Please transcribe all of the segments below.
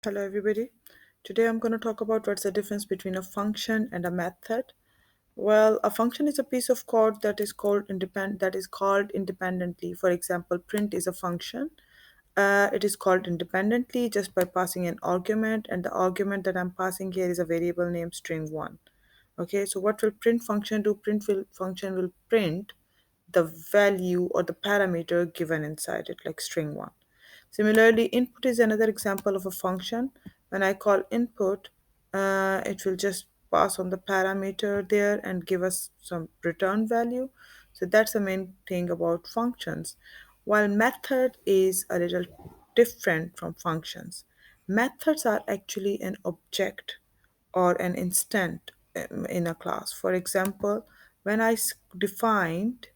Hello everybody. Today I'm going to talk about what's the difference between a function and a method. Well, a function is a piece of code that is called independently. For example, print is a function. It is called independently just by passing an argument, and the argument that I'm passing here is a variable named string1. Okay, so what will print function do? Function will print the value or the parameter given inside it, like string1. Similarly, input is another example of a function. When I call input, it will just pass on the parameter there and give us some return value. So that's the main thing about functions. While method is a little different from functions. Methods are actually an object or an instant in a class. For example, when defined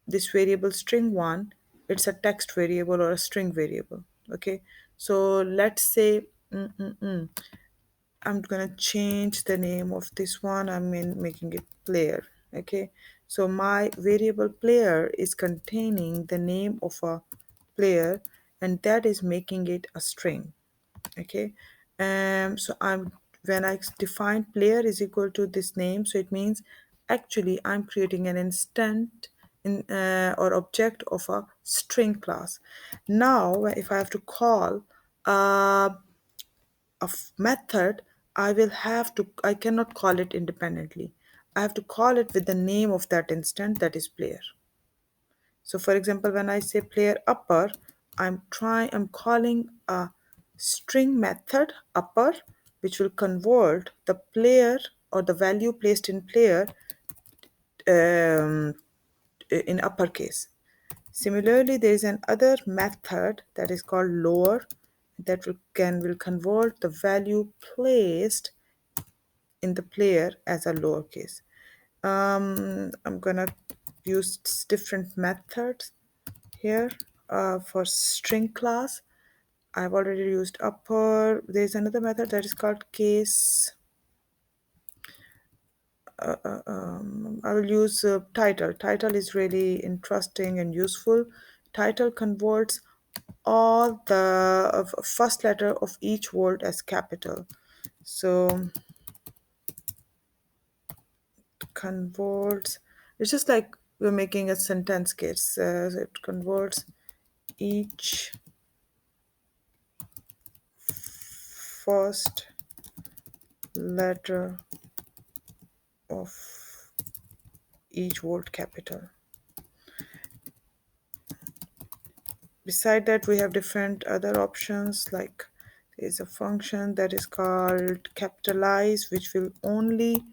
this variable string1, it's a text variable or a string variable. Okay, so let's say I'm gonna change the name of this one. Making it player. Okay, so my variable player is containing the name of a player, and that is making it a string. Okay, so I'm when I define player is equal to this name, so it means actually I'm creating an instant in or object of a string class. Now if I have to call uh, method, I cannot call it independently. I have to call it with the name of that instant, that is player. So for example, when I say player upper, I'm calling a string method upper, which will convert the player or the value placed in player um, in uppercase. Similarly, there is another method that is called lower that will convert the value placed in the player as a lowercase. I'm gonna use different methods here for string class. I've already used upper. There's another method that is called case. I will use title. Title is really interesting and useful. Title converts all the first letter of each word as capital. So converts. It's just like we're making a sentence case. So it converts each first letter of each word capital. Beside that, we have different other options, like there's a function that is called capitalize, which will only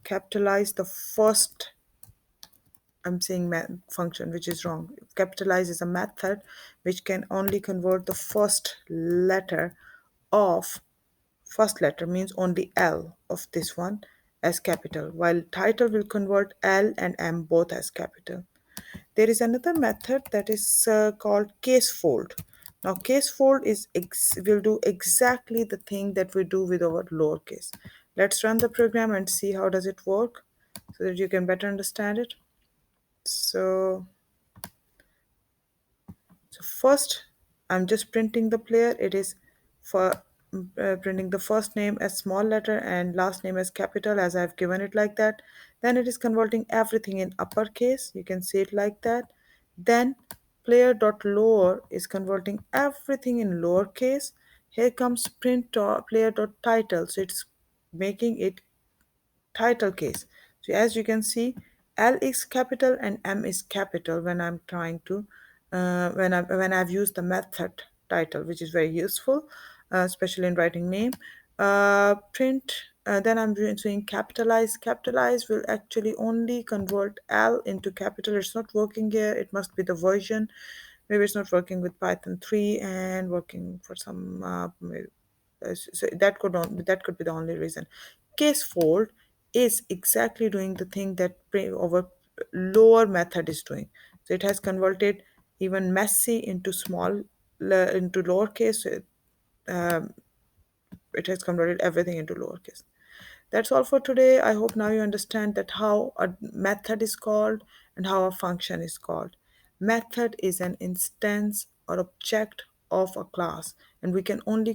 capitalize the first. I'm saying function, which is wrong. Capitalize is a method which can only convert the of first letter means only L of this one as capital, while title will convert L and M both as capital. There is another method that is called casefold. Now, casefold will do exactly the thing that we do with our lowercase. Let's run the program and see how does it work so that you can better understand it. So first, I'm just printing the player. It is for printing the first name as small letter and last name as capital, as I've given it like that. Then it is converting everything in uppercase. You can see it like that. Then player.lower is converting everything in lowercase. Here comes player.title. So it's making it title case. So as you can see, L is capital and M is capital when I'm trying to when I've used the method title, which is very useful, especially in writing name. Print. Then I'm doing capitalize. Capitalize will actually only convert L into capital. It's not working here. It must be the version. Maybe it's not working with Python 3 and working for some so that could be the only reason. Case fold is exactly doing the thing that our lower method is doing. So it has converted even messy into into lowercase. So it has converted everything into lowercase. That's all for today. I hope now you understand that how a method is called and how a function is called. Method is an instance or object of a class, and we can only